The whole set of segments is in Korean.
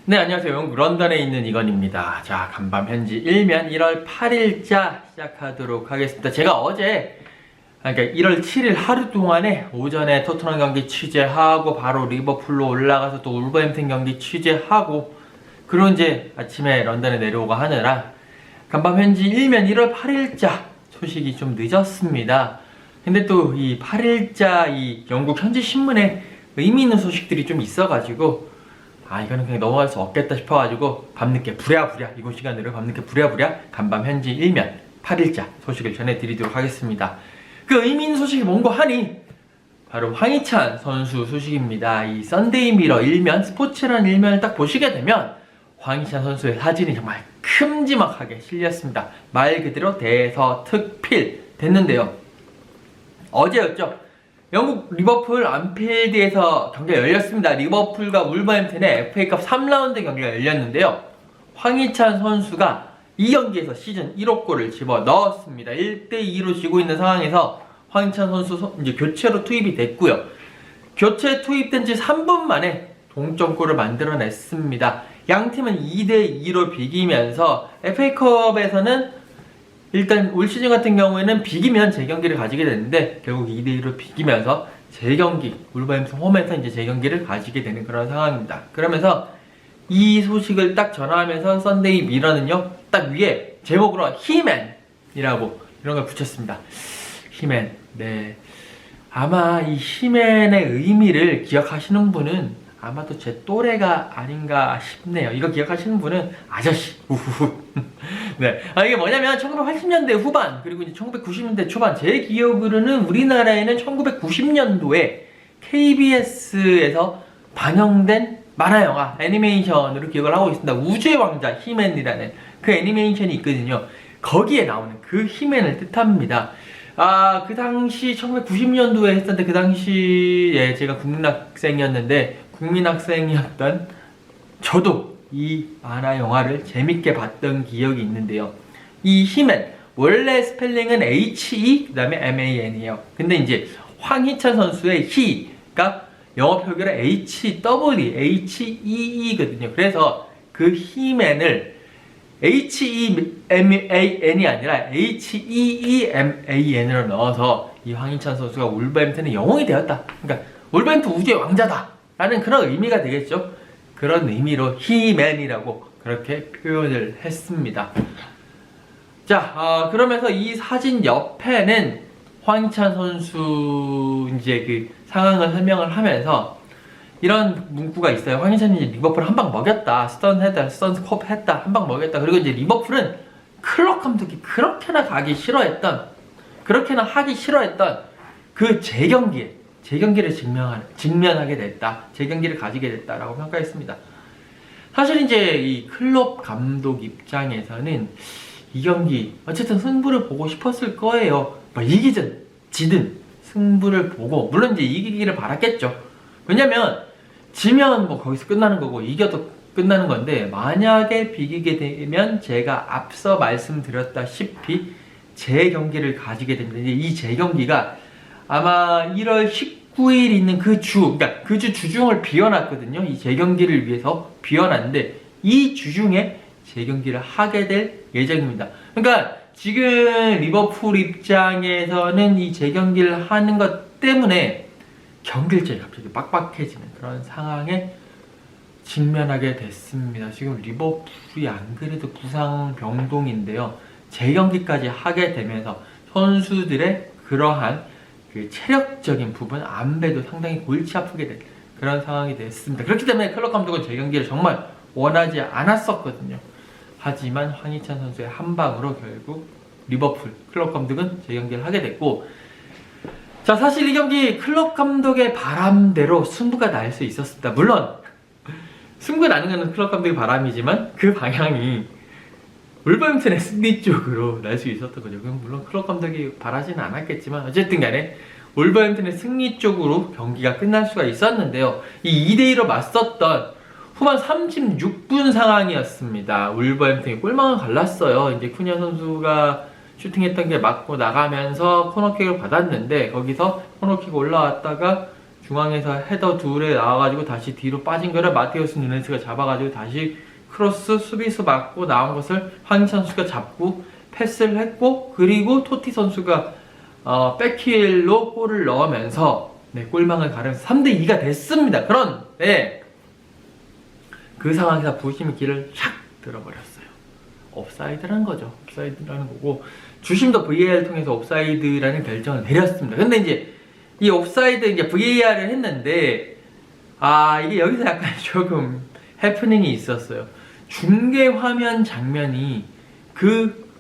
네, 안녕하세요. 영국 런던에 있는 이건입니다. 자, 간밤 현지 일면 1월 8일자 시작하도록 하겠습니다. 제가 어제, 그러니까 1월 7일 하루 동안에 오전에 토트넘 경기 취재하고 바로 리버풀로 올라가서 또 울버햄튼 경기 취재하고 그리고 이제 아침에 런던에 내려오고 하느라 간밤 현지 일면 1월 8일자 소식이 좀 늦었습니다. 근데 또 이 8일자 이 영국 현지 신문에 의미 있는 소식들이 좀 있어가지고 이거는 그냥 넘어갈 수 없겠다 싶어가지고 밤늦게 부랴부랴 이곳 시간으로 밤늦게 부랴부랴 간밤 현지 일면 8일자 소식을 전해드리도록 하겠습니다. 그 의미 있는 소식이 뭔고 하니 바로 황희찬 선수 소식입니다. 이 썬데이 미러 일면 스포츠라는 일면을 딱 보시게 되면 황희찬 선수의 사진이 정말 큼지막하게 실렸습니다. 말 그대로 대서특필 됐는데요. 어제였죠. 영국 리버풀 안필드에서 경기가 열렸습니다. 리버풀과 울버햄튼의 FA컵 3라운드 경기가 열렸는데요. 황희찬 선수가 이 경기에서 시즌 1호 골을 집어 넣었습니다. 1대2로 지고 있는 상황에서 황희찬 선수 이제 교체로 투입이 됐고요. 교체 투입된 지 3분 만에 동점골을 만들어냈습니다. 양 팀은 2대2로 비기면서 FA컵에서는 일단 올 시즌 같은 경우에는 비기면 재경기를 가지게 되는데 결국 2대2로 비기면서 재경기 울버햄튼 홈에서 이제 재경기를 가지게 되는 그런 상황입니다. 그러면서 이 소식을 딱 전하면서 썬데이 미러는요 딱 위에 제목으로 히맨이라고 이런 걸 붙였습니다. 히맨. 네, 아마 이 히맨의 의미를 기억하시는 분은 아마도 제 또래가 아닌가 싶네요. 이거 기억하시는 분은 아저씨 우후후. 네, 이게 뭐냐면 1980년대 후반 그리고 이제 1990년대 초반 제 기억으로는 우리나라에는 1990년도에 KBS에서 방영된 만화영화 애니메이션으로 기억을 하고 있습니다. 우주의 왕자 히맨이라는 그 애니메이션이 있거든요. 거기에 나오는 그 히맨을 뜻합니다. 그 당시 1990년도에 했었는데 그 당시에 제가 국민학생이었던 저도 이 만화 영화를 재밌게 봤던 기억이 있는데요. 이 히맨 원래 스펠링은 HE 그 다음에 MAN이에요. 근데 이제 황희찬 선수의 히가 영어 표기로 HEE거든요. 그래서 그 히맨을 HEMAN이 아니라 HEEMAN으로 넣어서 이 황희찬 선수가 울버햄튼의 영웅이 되었다. 그러니까 울버햄튼 우주의 왕자다 라는 그런 의미가 되겠죠. 그런 의미로 히맨이라고 그렇게 표현을 했습니다. 자, 그러면서 이 사진 옆에는 황희찬 선수 이제 그 상황을 설명을 하면서 이런 문구가 있어요. 황희찬이 이제 리버풀 한 방 먹였다. 스턴스컵 했다. 한 방 먹였다. 그리고 이제 리버풀은 클럽 감독이 그렇게나 하기 싫어했던 그 재경기를 직면하게 됐다. 재경기를 가지게 됐다라고 평가했습니다. 사실 이제 이 클럽 감독 입장에서는 이 경기 어쨌든 승부를 보고 싶었을 거예요. 뭐 이기든 지든 승부를 보고 물론 이제 이기기를 바랐겠죠. 왜냐면 지면 뭐 거기서 끝나는 거고 이겨도 끝나는 건데 만약에 비기게 되면 제가 앞서 말씀드렸다시피 재경기를 가지게 됩니다. 이 재경기가 아마 1월 19일 있는 그러니까 그 주 주중을 비워놨거든요. 이 재경기를 위해서 비워놨는데 이 주중에 재경기를 하게 될 예정입니다. 그러니까 지금 리버풀 입장에서는 이 재경기를 하는 것 때문에 경기일정이 갑자기 빡빡해지는 그런 상황에 직면하게 됐습니다. 지금 리버풀이 안 그래도 부상 병동인데요. 재경기까지 하게 되면서 선수들의 그러한 그 체력적인 부분, 안배도 상당히 골치 아프게 된 그런 상황이 됐습니다. 그렇기 때문에 클럽 감독은 재경기를 정말 원하지 않았었거든요. 하지만 황희찬 선수의 한 방으로 결국 리버풀 클럽 감독은 재경기를 하게 됐고, 자, 사실 이 경기 클럽 감독의 바람대로 승부가 날 수 있었습니다. 물론 승부가 나는 것은 클럽 감독의 바람이지만 그 방향이 울버햄튼의 승리 쪽으로 날 수 있었던 거죠. 물론 클럽 감독이 바라지는 않았겠지만 어쨌든 간에 울버햄튼의 승리 쪽으로 경기가 끝날 수가 있었는데요. 이 2대2로 맞섰던 후반 36분 상황이었습니다. 울버햄튼이 골망을 갈랐어요. 이제 쿠냐 선수가 슈팅했던 게 맞고 나가면서 코너킥을 받았는데 거기서 코너킥 올라왔다가 중앙에서 헤더 둘에 나와가지고 다시 뒤로 빠진 거를 마테우스 누네스가 잡아가지고 다시 크로스 수비수 맞고 나온 것을 황희찬 선수가 잡고 패스를 했고, 그리고 토티 선수가 백힐로 골을 넣으면서 골망을 가르면서 3대2가 됐습니다. 그런데 그 상황에서 부심이 길을 샥 들어버렸어요. 옵사이드라는 거죠. 옵사이드라는 거고, 주심도 VAR 통해서 옵사이드라는 결정을 내렸습니다. 근데 이제 이 옵사이드 이제 VAR을 했는데, 이게 여기서 약간 조금 해프닝이 있었어요. 중계 화면 장면이 그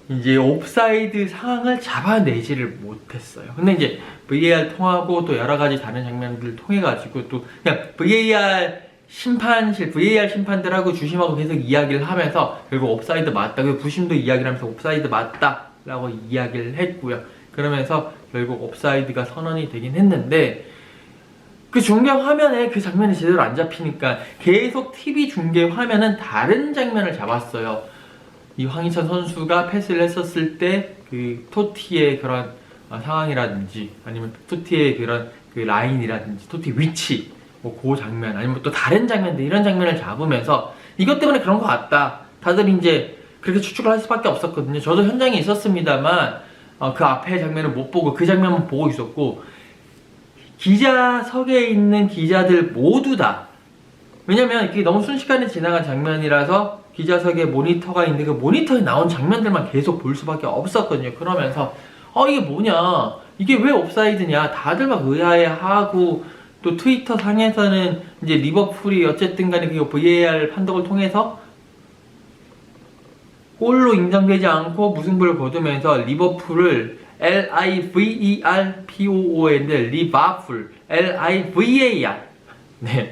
이제 옵사이드 상황을 잡아내지를 못했어요. 근데 이제 VAR 통하고 또 여러 가지 다른 장면들을 통해 가지고 또 그냥 VAR 심판들하고 주심하고 계속 이야기를 하면서 결국 옵사이드 맞다. 그 부심도 이야기를 하면서 옵사이드 맞다라고 이야기를 했고요. 그러면서 결국 옵사이드가 선언이 되긴 했는데, 그 중계 화면에 그 장면이 제대로 안 잡히니까 계속 TV 중계 화면은 다른 장면을 잡았어요. 이 황희찬 선수가 패스를 했었을 때 그 토티의 그런 상황이라든지, 아니면 토티의 그런 그 라인이라든지, 토티 위치, 뭐 그 장면, 아니면 또 다른 장면들, 이런 장면을 잡으면서 이것 때문에 그런 것 같다, 다들 이제 그렇게 추측을 할 수밖에 없었거든요. 저도 현장에 있었습니다만 그 앞에 장면을 못 보고 그 장면만 보고 있었고, 기자석에 있는 기자들 모두 다, 왜냐면 이게 너무 순식간에 지나간 장면이라서 기자석에 모니터가 있는데 그 모니터에 나온 장면들만 계속 볼 수밖에 없었거든요. 그러면서 이게 뭐냐, 이게 왜 옵사이드냐, 다들 막 의아해하고, 또 트위터 상에서는 이제 리버풀이 어쨌든 간에 그 VAR 판독을 통해서 골로 인정되지 않고 무승부를 거두면서 리버풀을 LIVERPOO인데 리바풀 LIVAR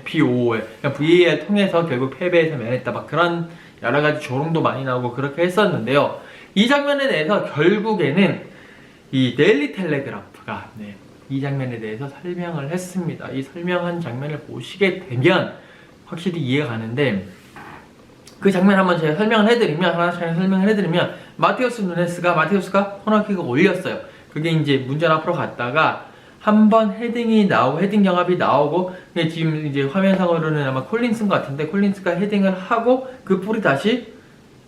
POOL VAR 통해서 결국 패배에서 면했다, 막 그런 여러가지 조롱도 많이 나오고 그렇게 했었는데요. 이 장면에 대해서 결국에는 이 데일리 텔레그래프가 이 장면에 대해서 설명을 했습니다. 이 설명한 장면을 보시게 되면 확실히 이해가 가는데, 그 장면 한번 제가 설명을 해드리면 마테우스가 코너킥을 올렸어요. 그게 이제 문전 앞으로 갔다가 한번 헤딩 경합이 나오고, 지금 이제 화면상으로는 아마 콜린스인 것 같은데, 콜린스가 헤딩을 하고 그 볼이 다시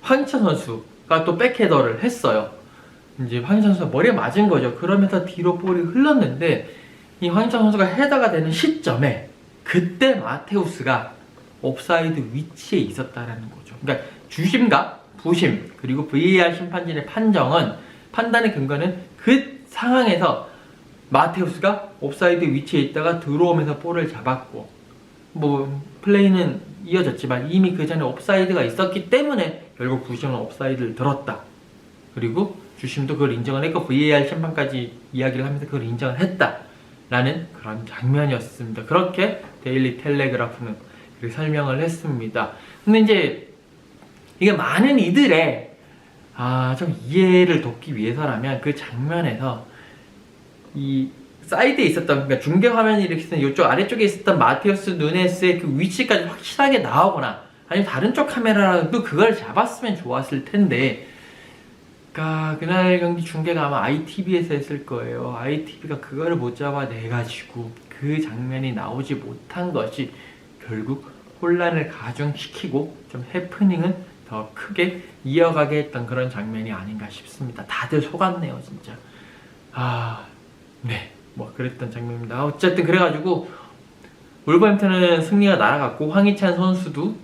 황희찬 선수가 또 백헤더를 했어요. 이제 황희찬 선수가 머리에 맞은 거죠. 그러면서 뒤로 볼이 흘렀는데, 이 황희찬 선수가 헤더가 되는 시점에 그때 마테우스가 옵사이드 위치에 있었다라는 거죠. 그러니까 주심과 부심 그리고 VAR 심판진의 판단의 근거는 그 상황에서 마테우스가 옵사이드 위치에 있다가 들어오면서 볼을 잡았고, 뭐 플레이는 이어졌지만 이미 그 전에 옵사이드가 있었기 때문에 결국 부심은 옵사이드를 들었다. 그리고 주심도 그걸 인정을 했고 VAR 심판까지 이야기를 하면서 그걸 인정을 했다라는 그런 장면이었습니다. 그렇게 데일리 텔레그래프는 그렇게 설명을 했습니다. 근데 이제 이게 많은 이들의 좀 이해를 돕기 위해서라면 그 장면에서 이 사이드에 있었던, 그러니까 중계 화면이 이렇게 있었던 이쪽 아래쪽에 있었던 마테우스 누네스의 그 위치까지 확실하게 나오거나, 아니면 다른 쪽 카메라라도 그걸 잡았으면 좋았을 텐데, 그러니까 그날 경기 중계가 아마 ITV에서 했을 거예요. ITV가 그거를 못 잡아내가지고 그 장면이 나오지 못한 것이 결국 혼란을 가중시키고 좀 해프닝은 더 크게 이어가게 했던 그런 장면이 아닌가 싶습니다. 다들 속았네요, 진짜. 뭐 그랬던 장면입니다. 어쨌든 그래가지고 울버햄튼은 승리가 날아갔고, 황희찬 선수도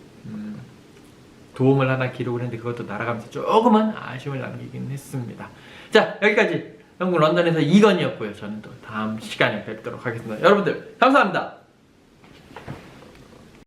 도움을 하나 기록을 했는데 그것도 날아가면서 조금은 아쉬움을 남기긴 했습니다. 자, 여기까지 영국 런던에서 이건이었고요. 저는 또 다음 시간에 뵙도록 하겠습니다. 여러분들 감사합니다.